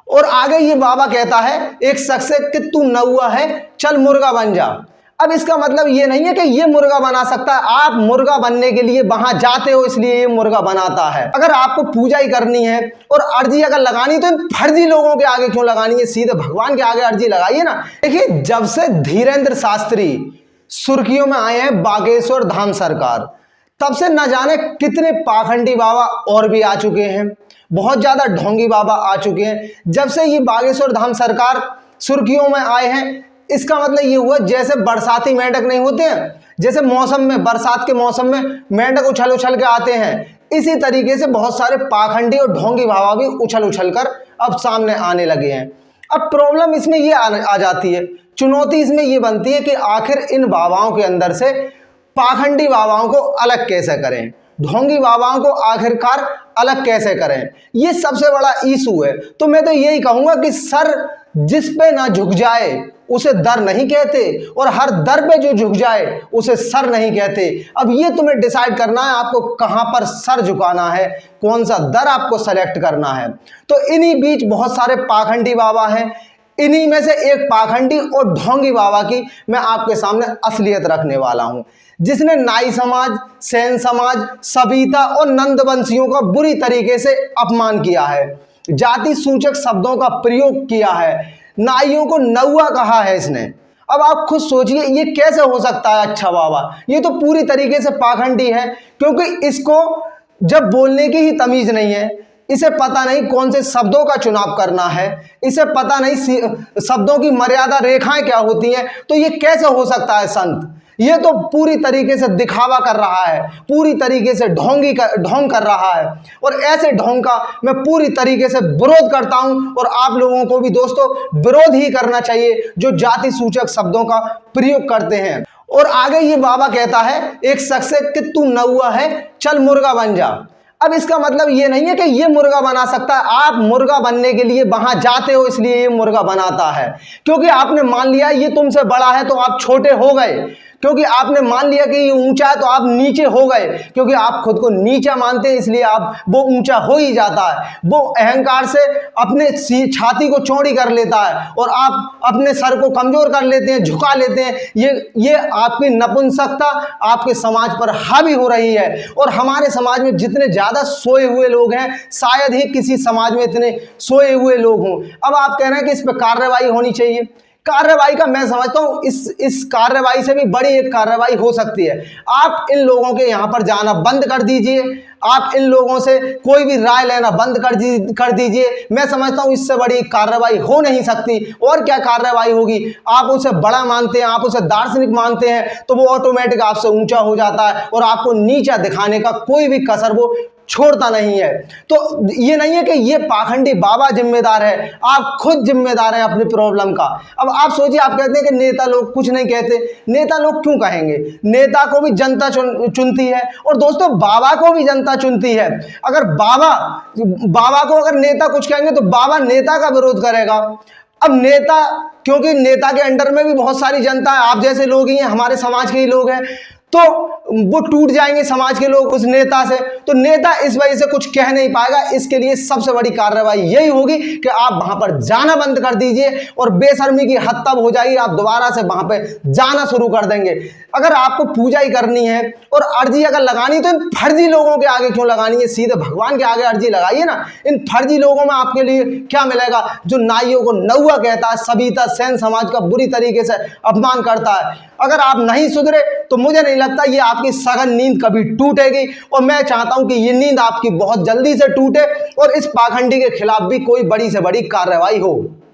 और आगे ये बाबा कहता है एक शख्स से कि तू नौआ है, चल मुर्गा बन जा। अब इसका मतलब ये नहीं है कि ये मुर्गा बना सकता है, आप मुर्गा बनने के लिए वहां जाते हो इसलिए ये मुर्गा बनाता है। अगर आपको पूजा ही करनी है और अर्जी अगर लगानी तो इन फर्जी लोगों के आगे क्यों लगानी है, सीधे भगवान के आगे अर्जी लगाइए ना। देखिए, जब से धीरेन्द्र शास्त्री सुर्खियों में आए हैं बागेश्वर धाम सरकार, तब से न जाने कितने पाखंडी बाबा और भी आ चुके हैं, बहुत ज्यादा ढोंगी बाबा आ चुके हैं। जब से ये बागेश्वर धाम सरकार सुर्खियों में आए हैं, इसका मतलब ये हुआ जैसे बरसाती मेंढक नहीं होते हैं, जैसे मौसम में बरसात के मौसम में मेंढक उछल उछल के आते हैं, इसी तरीके से बहुत सारे पाखंडी और ढोंगी बाबा भी उछल उछल कर अब सामने आने लगे हैं। अब प्रॉब्लम इसमें ये आ जाती है, चुनौती इसमें ये बनती है कि आखिर इन बाबाओं के अंदर से पाखंडी बाबाओं को अलग कैसे करें, ढोंगी बाबाओं को आखिरकार अलग कैसे करें, ये सबसे बड़ा इशू है। तो मैं तो यही कहूंगा कि सर जिस पे ना झुक जाए उसे दर नहीं कहते, और हर दर पे जो झुक जाए उसे सर नहीं कहते। अब ये तुम्हें डिसाइड करना है आपको कहां पर सर झुकाना है, कौन सा दर आपको सेलेक्ट करना है। तो इन्हीं बीच बहुत सारे पाखंडी बाबा हैं, इन्हीं में से एक पाखंडी और ढोंगी बाबा की मैं आपके सामने असलियत रखने वाला हूं, जिसने नाई समाज, सेन समाज, सविता और नंदवंशियों का बुरी तरीके से अपमान किया है, जाति सूचक शब्दों का प्रयोग किया है, नाइयों को नौआ कहा है इसने। अब आप खुद सोचिए ये कैसे हो सकता है। अच्छा बाबा, ये तो पूरी तरीके से पाखंडी है, क्योंकि इसको जब बोलने की ही तमीज नहीं है, इसे पता नहीं कौन से शब्दों का चुनाव करना है, इसे पता नहीं शब्दों की मर्यादा रेखाएं क्या होती हैं, तो ये कैसे हो सकता है संत। ये तो पूरी तरीके से दिखावा कर रहा है, पूरी तरीके से ढोंग कर रहा है, और ऐसे ढोंग का मैं पूरी तरीके से विरोध करता हूं। और आप लोगों को भी दोस्तों विरोध ही करना चाहिए जो जाति सूचक शब्दों का प्रयोग करते हैं। और आगे ये बाबा कहता है एक शख्स से कि तू नौआ है, चल मुर्गा बन जा। अब इसका मतलब ये नहीं है कि ये मुर्गा बना सकता है, आप मुर्गा बनने के लिए वहां जाते हो इसलिए ये मुर्गा बनाता है, क्योंकि आपने मान लिया ये तुमसे बड़ा है तो आप छोटे हो गए, क्योंकि आपने मान लिया कि ये ऊंचा है तो आप नीचे हो गए, क्योंकि आप खुद को नीचा मानते हैं इसलिए आप वो ऊंचा हो ही जाता है। वो अहंकार से अपने छाती को चौड़ी कर लेता है और आप अपने सर को कमजोर कर लेते हैं, झुका लेते हैं। ये आपकी नपुंसकता आपके समाज पर हावी हो रही है। और हमारे समाज में जितने ज्यादा सोए हुए लोग हैं, शायद ही किसी समाज में इतने सोए हुए लोग हों। अब आप कह रहे हैं कि इस पर कार्रवाई होनी चाहिए। कार्रवाई का मैं समझता हूं इस कार्रवाई से भी बड़ी एक कार्रवाई हो सकती है। आप इन लोगों के यहां पर जाना बंद कर दीजिए, आप इन लोगों से कोई भी राय लेना बंद कर दीजिए। मैं समझता हूं इससे बड़ी कार्रवाई हो नहीं सकती। और क्या कार्रवाई होगी, आप उसे बड़ा मानते हैं, आप उसे दार्शनिक मानते हैं, तो वो ऑटोमेटिक आपसे ऊंचा हो जाता है और आपको नीचा दिखाने का कोई भी कसर वो छोड़ता नहीं है। तो ये नहीं है कि ये पाखंडी बाबा जिम्मेदार है, आप खुद जिम्मेदार हैं अपनी प्रॉब्लम का। अब आप सोचिए, आप कहते हैं कि नेता लोग कुछ नहीं कहते, नेता लोग क्यों कहेंगे, नेता को भी जनता चुनती है, और दोस्तों बाबा को भी जनता चुनती है। अगर बाबा को अगर नेता कुछ कहेंगे तो बाबा नेता का विरोध करेगा। अब नेता, क्योंकि नेता के अंडर में भी बहुत सारी जनता है, आप जैसे लोग ही हैं, हमारे समाज के ही लोग हैं, तो वो टूट जाएंगे समाज के लोग उस नेता से, तो नेता इस वजह से कुछ कह नहीं पाएगा। इसके लिए सबसे बड़ी कार्रवाई यही होगी कि आप वहां पर जाना बंद कर दीजिए, और बेशर्मी की हद तब हो जाएगी आप दोबारा से वहां पे जाना शुरू कर देंगे। अगर आपको पूजा ही करनी है और अर्जी अगर लगानी तो इन फर्जी लोगों के आगे क्यों लगानी है, सीधे भगवान के आगे अर्जी लगाइए ना। इन फर्जी लोगों में आपके लिए क्या मिलेगा, जो नाइयों को नौआ कहता है, सविता सेन समाज का बुरी तरीके से अपमान करता है। अगर आप नहीं सुधरे तो मुझे नहीं लगता ये आपकी सघन नींद कभी टूटेगी, और मैं चाहता हूं कि ये नींद आपकी बहुत जल्दी से टूटे और इस पाखंडी के खिलाफ भी कोई बड़ी से बड़ी कार्रवाई हो।